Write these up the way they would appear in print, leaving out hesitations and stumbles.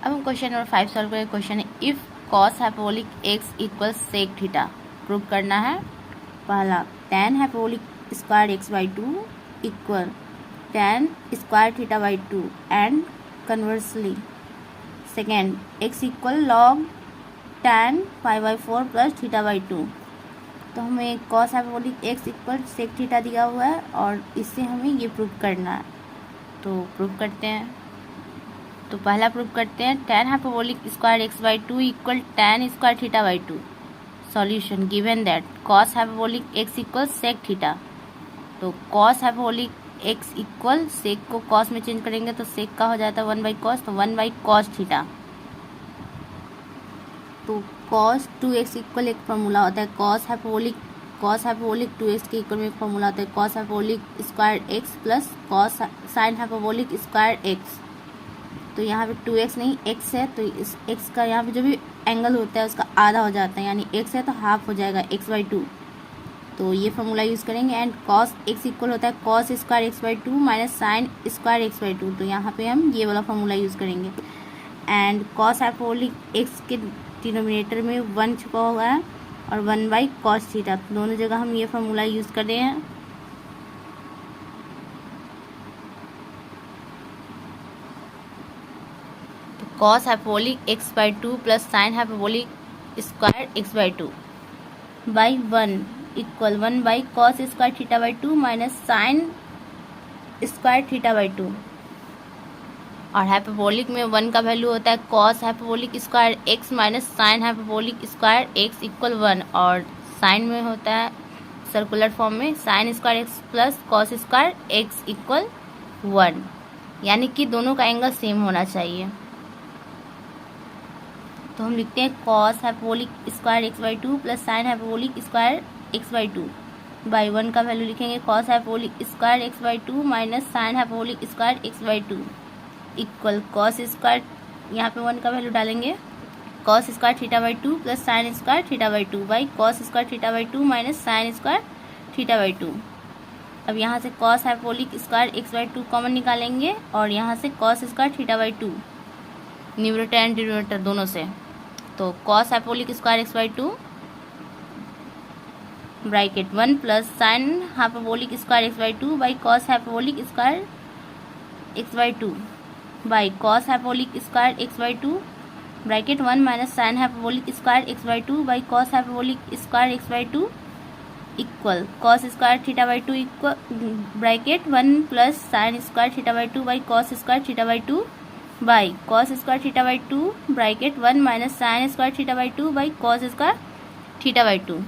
अब हम question number 5 solve करेंगे। क्वेश्चन है if cos hyperbolic x equal sec theta prove करना है। पहला tan hyperbolic square x by 2 equal tan square theta by 2 and conversely second x equal log tan pi by 4 plus theta by 2। तो हमें cos hyperbolic x equal sec theta दिया हुआ है और इससे हमें ये प्रूव करना है। तो प्रूव करते हैं। तो पहला प्रूव करते हैं tan hyperbolic square x by 2 equal tan square theta by 2। Solution given that cos hyperbolic x equal sec theta. तो cos hyperbolic x equal sec को कॉस में चेंज करेंगे तो सेक का हो जाता है 1 बाई कॉस, तो 1 बाई कॉस थीटा। तो कॉस 2x इक्वल एक फॉर्मूला होता है कॉस हाइपरबोलिक 2x के इक्वल में एक फॉर्मूला होता है cos hyperbolic square x plus cos sine hyperbolic square x. तो यहाँ पे 2x नहीं x है, तो इस x का यहाँ पे जो भी एंगल होता है उसका आधा हो जाता है, यानी x है तो हाफ हो जाएगा x बाई 2। तो ये फॉर्मूला यूज़ करेंगे। एंड कॉस x इक्वल होता है cos square x by 2 minus sine square x by 2। तो यहाँ पे हम ये वाला फॉर्मूला यूज़ करेंगे। एंड कॉस हाइपरबोलिक एक्स के डिनोमिनेटर में 1 छुपा हुआ है और 1 बाई कॉस थीटा, दोनों जगह हम ये फॉर्मूला यूज़ कर रहे हैं। Cos hyperbolic x by 2 plus sine hyperbolic square x by 2 by 1 equal 1 by cos square theta by 2 minus sine square theta by 2। और हाइपरबोलिक में 1 का वैल्यू होता है cos hyperbolic square x minus sine hyperbolic square x equal 1, और sign में होता है circular form में sine square x plus cos square x equal 1, यानी कि दोनों का एंगल सेम होना चाहिए। तो हम लिखते हैं cos hyperbolic square x by 2 plus sine hyperbolic square x by 2 by 1 का वैल्यू लिखेंगे cos hyperbolic square x by 2 minus sine hyperbolic square x by 2 equal cos square, यहाँ पे 1 का वैल्यू डालेंगे cos square theta by 2 plus sine square theta by 2 by cos square theta by 2 minus sine square theta by 2। अब यहाँ से cos hyperbolic square x by 2 common निकालेंगे और यहाँ से cos square theta by 2 numerator and denominator दोनों से। तो cos hyperbolic square x by 2 bracket 1 plus sine hyperbolic square x by 2 by cos hyperbolic square x by 2 by cos hyperbolic square x by 2 bracket 1 minus sine hyperbolic square x by 2 by cos hyperbolic square x by 2 equal cos square theta by 2 equal bracket 1 plus sine square theta by 2 by cos square theta by 2 by cos square theta by 2 bracket 1 minus sine square theta by 2 by cos square theta by 2।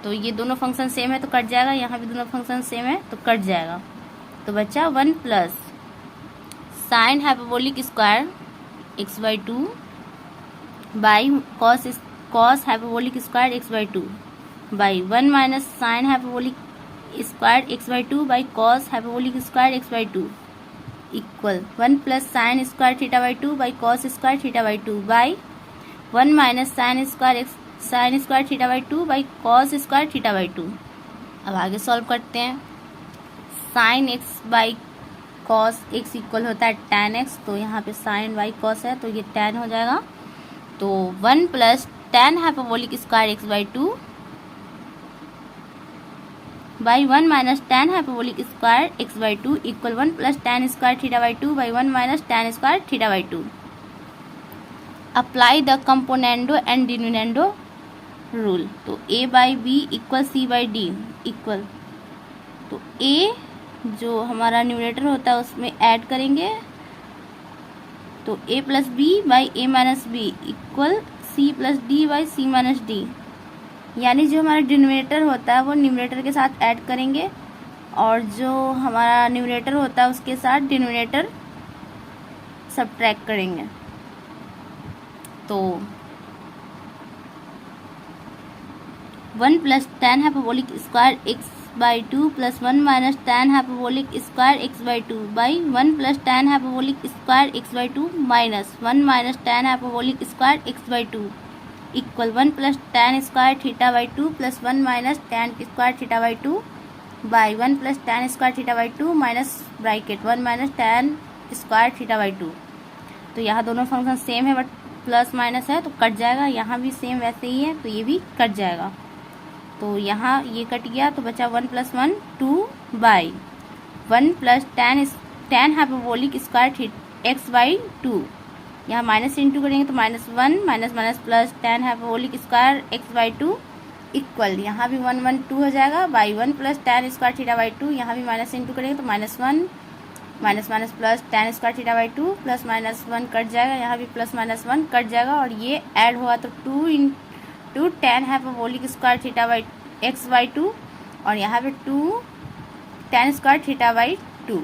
तो ये दोनों function same है तो cut जाएगा, यहाँ भी दोनों function same है तो कट जाएगा। तो बच्चा 1 plus sine hyperbolic square x by 2 by cos hyperbolic square x by 2 by 1 minus sine hyperbolic square x by 2 by cos hyperbolic square x by 2 equal 1 plus sine square theta by 2 by cos square theta by 2 by 1 minus sine square theta by 2 by cos square theta by 2। अब आगे solve करते हैं। Sine x by cos x equal होता है tan x, तो यहाँ पे sign by cos है तो ये tan हो जाएगा। तो 1 plus tan hyperbolic square x by 2 by 1 minus tan hyperbolic square x by 2 equal 1 plus tan square theta by 2 by 1 minus tan square theta by 2। Apply the componendo and dividendo rule. तो a by b equal c by d equal, तो a जो हमारा numerator होता है उसमें add करेंगे तो a plus b by a minus b equal c plus d by c minus d, यानी जो हमारा डिनोमिनेटर होता है वो न्यूमरेटर के साथ ऐड kरेंगे और जो हमारा न्यूमरेटर होता है उसके साथ डिनोमिनेटर सब्ट्रैक्ट करेंगे। तो 1 plus tan hyperbolic square x by 2 plus 1 minus tan hyperbolic square x by 2 by 1 plus tan hyperbolic square x by 2 minus 1 minus tan hyperbolic square x by 2 equal 1 plus tan square theta by 2 plus 1 minus tan square theta by 2 by 1 plus tan square theta by 2 minus bracket 1 minus tan square theta by 2। तो यहाँ दोनों function same है but plus minus है तो cut जाएगा, यहाँ भी same वैसे ही है तो ये भी कट जाएगा। तो यहाँ ये कट गया तो बचा 1 + 1 2 by 1 + tan hyperbolic square x/2। यहाँ माइनस इंटू करेंगे तो -1 minus plus tan hyperbolic square x/2 equal, यहाँ भी 1 1 2 हो जाएगा बाई 1 + tan स्क्वायर थीटा/2। यहाँ भी माइनस इंटू करेंगे तो -1 minus plus tan square थीटा/2 plus -1 cut जाएगा, यहाँ भी +-1 कट जाएगा और ये ऐड होगा तो 2 × tan हाइपरबोलिक स्क्वायर x/2 और यहाँ पे 2 tan स्क्वायर थीटा/2।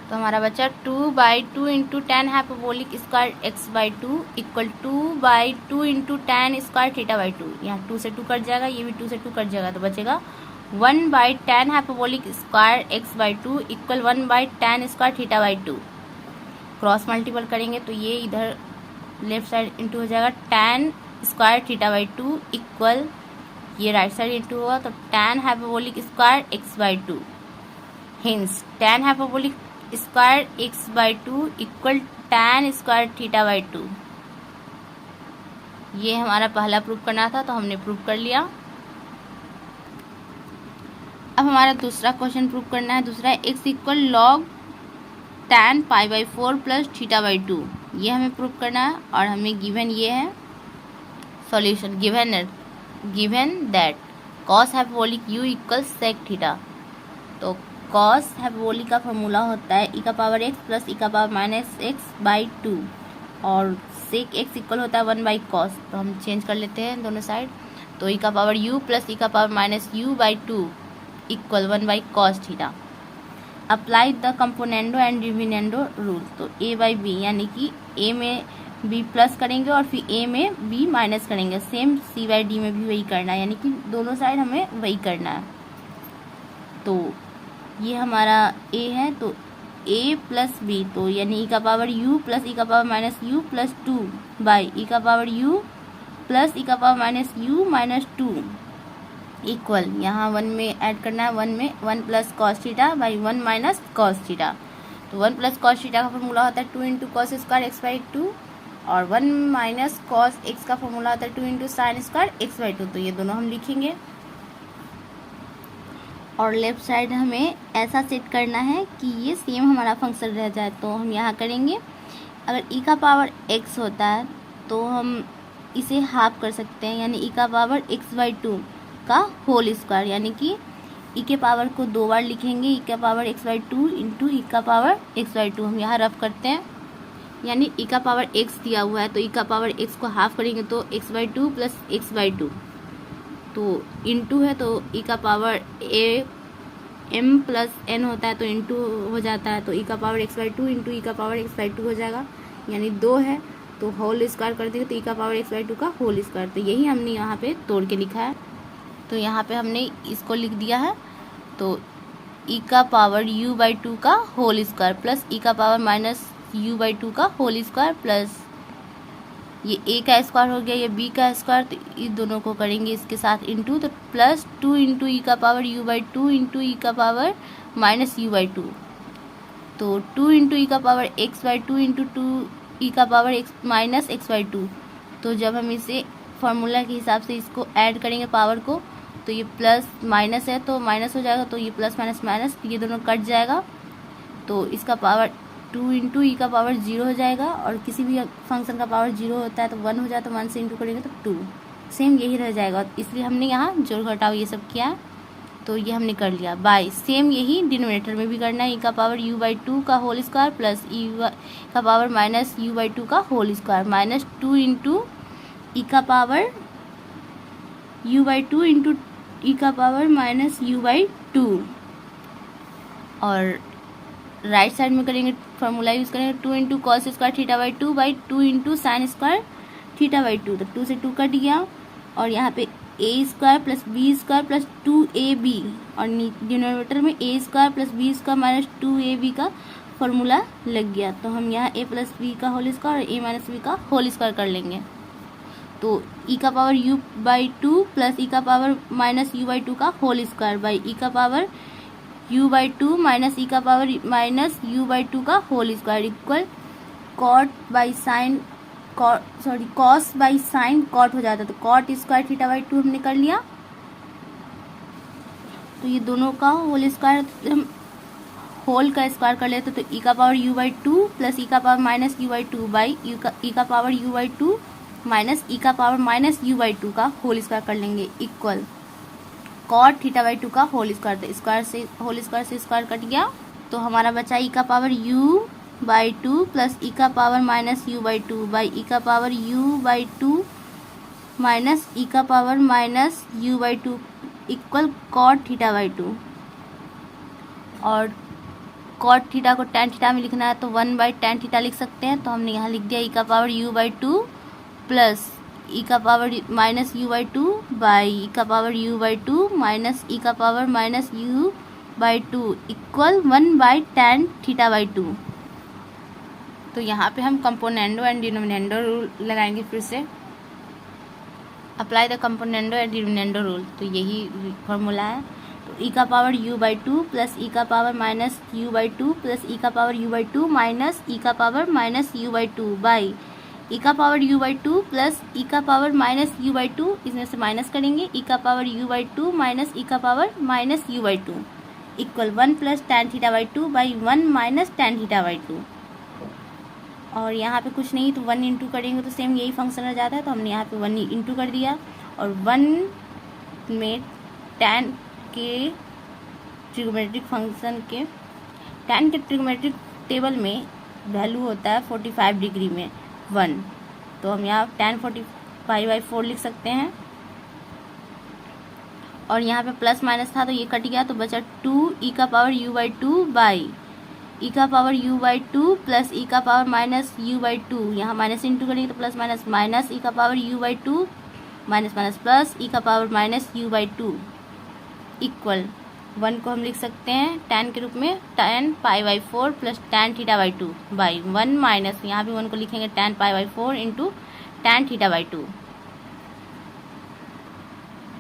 तो हमारा बचा 2/2 × tan hyperbolic square x/2 equal 2/2 × tan square थीटा/2। यहाँ 2 से 2 कट जाएगा, ये भी 2 से 2 कट जाएगा तो बचेगा 1/tan hyperbolic square x/2 equal 1/tan square थीटा/2। क्रॉस मल्टीपल करेंगे तो ये इधर लेफ्ट साइड इंटू हो जाएगा tan स्क्वायर थीटा/2 इक्वल ये राइट साइड इंटू होगा तो tan hyperbolic square x/2। Hence tan hyperbolic square x/2 equal tan square थीटा/2। ये हमारा पहला प्रूफ करना था तो हमने प्रूफ कर लिया। अब हमारा दूसरा क्वेश्चन प्रूफ करना है। दूसरा है x = log tan π/4 प्लस थीटा/2। ये हमें प्रूफ करना है और हमें गिवन ये है solution given that cos hyperbolic u = sec theta. तो cos हाइपरबोलिक का फॉर्मूला होता है e⁻x प्लस e⁻−x/2 और sec x इक्वल होता है 1/cos। तो हम चेंज कर लेते हैं दोनों साइड, तो e⁻u plus e⁻−u/2 equal 1/cos theta. Apply the componendo and dividendo rule. तो a/b यानी कि a में b प्लस करेंगे और फिर a में b माइनस करेंगे। सेम c/d में भी वही करना है, यानी कि दोनों साइड हमें वही करना है। तो ये हमारा a है तो a प्लस b, तो यानी e⁻u plus e⁻−u+2 by e⁻u plus e⁻−u-2 equal, यहाँ 1 में ऐड करना है, 1 में 1 + cos theta by 1 - cos theta. तो 1 + cos थीटा का फॉर्मूला होता है 2 × cos स्क्वायर x/2 और 1 - cos x का फॉर्मूला होता है 2 × sin स्क्वायर x/2। तो ये दोनों हम लिखेंगे और लेफ्ट साइड हमें ऐसा सेट करना है कि ये सेम हमारा फंक्शन रह जाए। तो हम यहाँ करेंगे, अगर e⁻x होता है तो हम इसे हाफ कर सकते हैं, यानी e⁻x/2 का होल स्क्वायर, यानी कि e के पावर को 2 बार लिखेंगे e⁻x/2 × e⁻x/2। हम यहाँ रफ करते हैं, यानी e⁻x दिया हुआ है तो e⁻x को हाफ करेंगे तो x/2 प्लस x/2, तो इंटू है तो e⁻m प्लस n होता है तो इंटू हो जाता है, तो e⁻x/2 × e⁻x/2 हो जाएगा, यानी 2 है तो होल स्क्वायर कर देंगे तो e⁻x/2 का होल स्क्वायर। तो यही हमने यहाँ पे तोड़ के लिखा है, तो यहाँ पे हमने इसको लिख दिया है। तो e⁻u/2 का होल स्क्वायर प्लस e⁻−u/2 का होल स्क्वायर प्लस ये a का स्क्वायर हो गया, ये b का स्क्वायर, तो इस दोनों को करेंगे इसके साथ इंटू, तो प्लस 2 × e⁻u/2 × e⁻−u/2, तो 2 × e⁻x/2 × 2 e⁻x−x/2। तो जब हम इसे फार्मूला के हिसाब से इसको ऐड करेंगे पावर को, तो ये प्लस माइनस है तो माइनस हो जाएगा, तो ये प्लस माइनस माइनस ये दोनों कट जाएगा, तो इसका पावर 2 × e⁻0 हो जाएगा। और किसी भी फंक्शन का पावर 0 होता है तो 1 हो जाए, तो 1 से इंटू करेंगे तो 2, सेम यही रह जाएगा। इसलिए हमने यहाँ जोड़ घटाव ये सब किया, तो ये हमने कर लिया। बाय सेम यही डिनोमिनेटर में भी करना है, e⁻u/2 का होल स्क्वायर प्लस e⁻−u/2 का whole square minus 2 × e⁻u/2 × e⁻−u/2। और राइट साइड में करेंगे फार्मूला यूज़ करेंगे 2 × cos स्क्वायर थीटा/2 बाई 2 × sin स्क्वायर थीटा/2। तो 2 से 2 कट गया और यहाँ पे a² plus b² plus 2ab और डिनोमिनेटर में a² plus b² minus 2ab का फॉर्मूला लग गया। तो हम यहाँ a प्लस b का होल स्क्वायर और a माइनस b का होल स्क्वायर कर लेंगे। तो e⁻u/2 प्लस e⁻−u/2 का whole square by e⁻u u by two minus e का power minus u by two का whole square equal cot by sine cos by sine cot हो जाता है, तो cot square theta by two हमने कर लिया। तो ये दोनों का होल स्क्वायर हम होल का स्क्वायर कर लेते तो ई का power u by two plus e का power minus u by two by e का power u by two minus e का power minus u by two का होल स्क्वायर कर लेंगे equal cot theta by two का whole square. तो square से whole square से स्क्वायर कट गया, तो हमारा बचा ई का power u by two plus e का power minus u by two by e का power u by two minus e का power minus u by two equal cot theta by two. और cot theta को tan theta में लिखना है तो 1 by tan theta लिख सकते हैं, तो हमने यहाँ लिख दिया ई का power u by two plus e का power minus u by two by e का power u by two minus e का power minus u by two equal 1 by tan theta by two. तो यहाँ पे हम componendo and dividendo rule लगाएंगे फिर से। Apply the componendo and dividendo rule, तो यही फॉर्मूला है। तो ई का power u by two plus e का power minus u by two plus e का power u by two minus e का power minus u by two by e का power u by two plus e का power minus u by two, इसमें से minus करेंगे e का power u by two minus e का power minus u by two equal 1 plus tan theta by two बाई 1 minus tan theta by two. और यहाँ पे कुछ नहीं तो 1 इंटू करेंगे तो सेम यही फंक्शन आ जाता है, तो हमने यहाँ पे 1 इंटू कर दिया। और 1 में tan के ट्रिग्नोमेट्रिक फंक्शन के tan के ट्रिग्नोमेट्रिक टेबल में वैल्यू होता है 45 डिग्री में 1, तो हम यहाँ tan 45/4 लिख सकते हैं। और यहाँ पे प्लस माइनस था तो ये कट गया, तो बचा 2 ई का power u by two by e का power u by two plus e का power minus u by two, यहाँ माइनस इंटू करेंगे तो प्लस माइनस माइनस ई का power u by two minus minus plus e का power minus u by two equal 1 को हम लिख सकते हैं tan के रूप में tan π/4 plus tan theta by two बाई 1 माइनस यहाँ भी 1 को लिखेंगे tan π/4 into tan theta by two.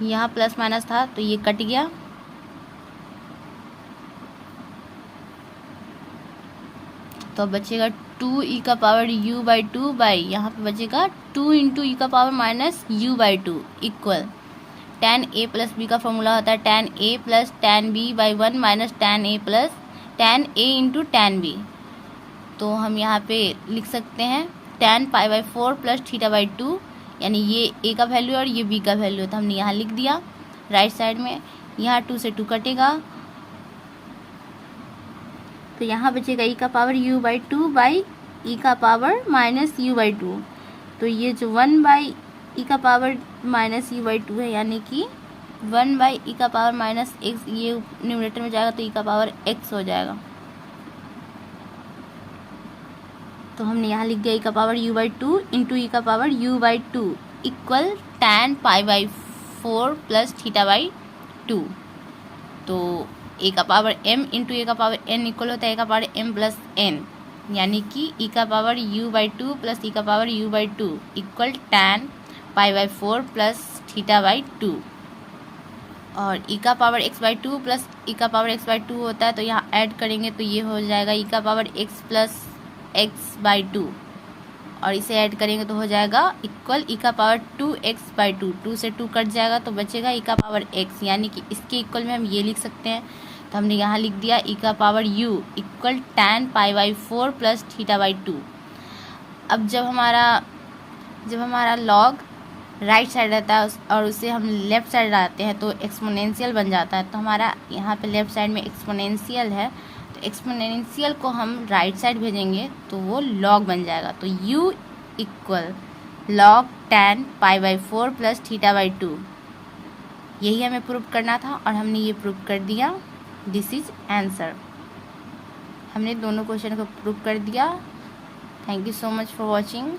यहाँ प्लस माइनस था तो ये कट गया, तो बचेगा 2 ई का power u by two by यहाँ पे बचेगा 2 इंटू ई का power minus u by two equal tan a plus b का फॉर्मूला होता है tan a plus tan b by 1 minus tan a plus tan a into tan b। तो हम यहाँ पे लिख सकते हैं tan π/4 plus theta by two, यानी ये a का वैल्यू और ये b का वैल्यू, तो हमने यहाँ लिख दिया राइट साइड में। यहाँ 2 से 2 कटेगा तो यहाँ बचेगा ई का power u by two by e का power minus u by two, तो ये जो 1 बाई ई का power minus u by two है यानी कि 1 बाई ई का पावर माइनस x, ये न्यूमरेटर में जाएगा तो ई का पावर x हो जाएगा। तो हमने यहाँ लिख दिया ई का power u by two into e का power u by two equal tan π/4 plus theta by two. तो ए का पावर m इंटू ए का पावर n इक्वल होता है ए का पावर m प्लस n, यानी कि ई का power u by two plus e का power u by two equal tan π/4 plus theta by two. और ई का power x by two plus e का पावर x बाई टू होता है, तो यहाँ ऐड करेंगे तो ये हो जाएगा ई का power x plus x by two, और इसे ऐड करेंगे तो हो जाएगा इक्वल ई का पावर 2x बाई टू, 2 से 2 कट जाएगा तो बचेगा ई का पावर x, यानी कि इसके इक्वल में हम ये लिख सकते हैं। तो हमने यहाँ लिख दिया ई का पावर u इक्वल tan π/4 plus theta by two. अब जब हमारा लॉग राइट साइड रहता है और उसे हम लेफ़्ट साइड लाते हैं तो एक्सपोनेंशियल बन जाता है। तो हमारा यहाँ पे लेफ़्ट साइड में एक्सपोनेंशियल है, तो एक्सपोनेंशियल को हम राइट साइड भेजेंगे तो वो लॉग बन जाएगा। तो u equal log tan π/4 plus theta by two, यही हमें प्रूव करना था और हमने ये प्रूव कर दिया। This is answer. हमने दोनों क्वेश्चन को प्रूव कर दिया। Thank you so much for watching.